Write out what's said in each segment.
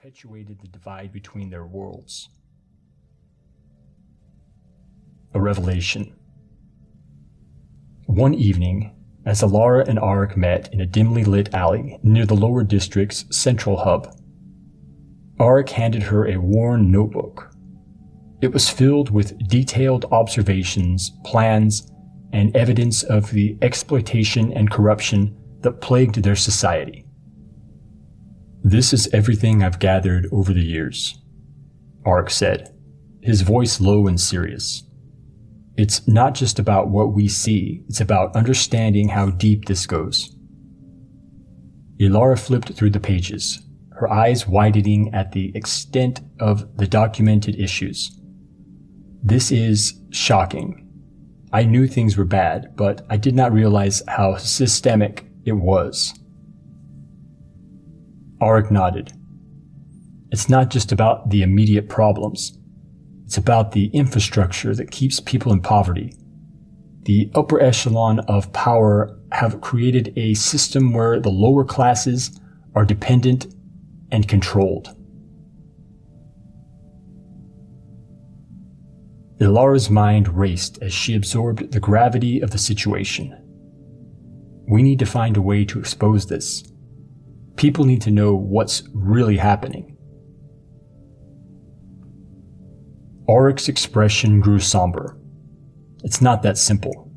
perpetuated the divide between their worlds. A revelation. One evening, as Elara and Aric met in a dimly lit alley near the lower district's central hub, Aric handed her a worn notebook. It was filled with detailed observations, plans, and evidence of the exploitation and corruption that plagued their society. "This is everything I've gathered over the years," Aric said, his voice low and serious. "It's not just about what we see, it's about understanding how deep this goes." Elara flipped through the pages, her eyes widening at the extent of the documented issues. "This is shocking. I knew things were bad, but I did not realize how systemic it was." Aric nodded. "It's not just about the immediate problems. It's about the infrastructure that keeps people in poverty. The upper echelon of power have created a system where the lower classes are dependent and controlled." Elara's mind raced as she absorbed the gravity of the situation. "We need to find a way to expose this. People need to know what's really happening." Aric's expression grew somber. "It's not that simple.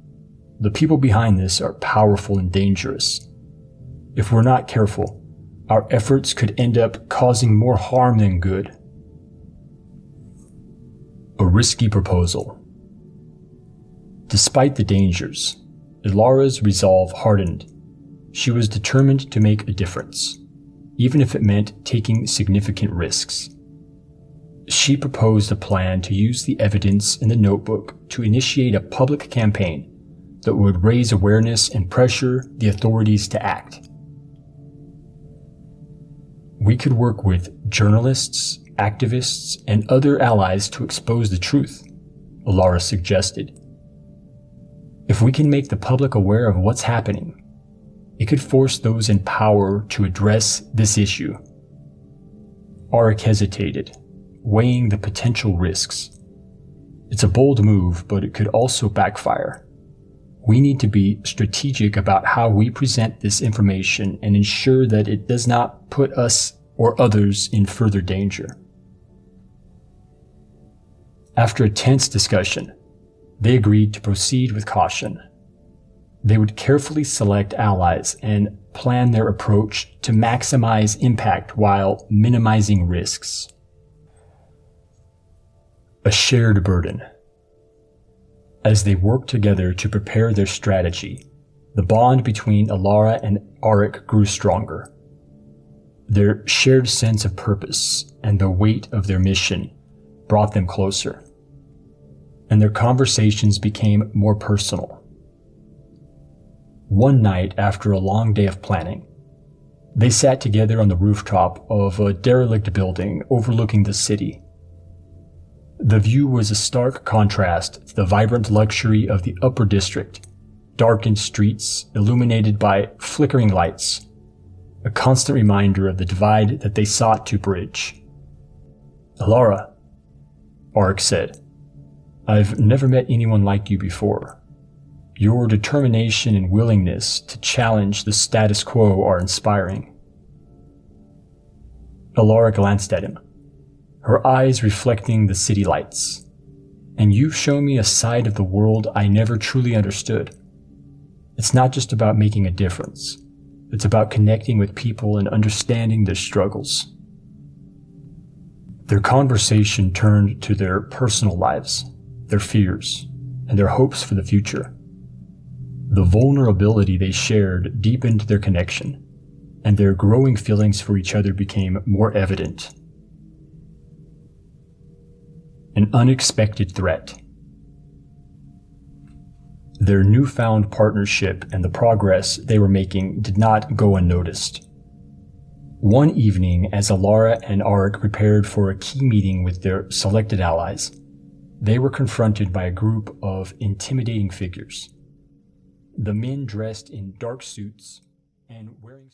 The people behind this are powerful and dangerous. If we're not careful, our efforts could end up causing more harm than good." A risky proposal. Despite the dangers, Elara's resolve hardened. She was determined to make a difference, even if it meant taking significant risks. She proposed a plan to use the evidence in the notebook to initiate a public campaign that would raise awareness and pressure the authorities to act. "We could work with journalists, activists, and other allies to expose the truth," Elara suggested. "If we can make the public aware of what's happening, it could force those in power to address this issue." Aric hesitated, weighing the potential risks. "It's a bold move, but it could also backfire. We need to be strategic about how we present this information and ensure that it does not put us or others in further danger." After a tense discussion, they agreed to proceed with caution. They would carefully select allies and plan their approach to maximize impact while minimizing risks. A shared burden. As they worked together to prepare their strategy, the bond between Elara and Aric grew stronger. Their shared sense of purpose and the weight of their mission brought them closer, and their conversations became more personal. One night after a long day of planning, they sat together on the rooftop of a derelict building overlooking the city. The view was a stark contrast to the vibrant luxury of the upper district, darkened streets illuminated by flickering lights, a constant reminder of the divide that they sought to bridge. "Elara," Aric said, "I've never met anyone like you before. Your determination and willingness to challenge the status quo are inspiring." Elara glanced at him, her eyes reflecting the city lights. "And you've shown me a side of the world I never truly understood. It's not just about making a difference. It's about connecting with people and understanding their struggles." Their conversation turned to their personal lives, their fears, and their hopes for the future. The vulnerability they shared deepened their connection, and their growing feelings for each other became more evident. An unexpected threat. Their newfound partnership and the progress they were making did not go unnoticed. One evening, as Elara and Aric prepared for a key meeting with their selected allies, they were confronted by a group of intimidating figures. The men dressed in dark suits and wearing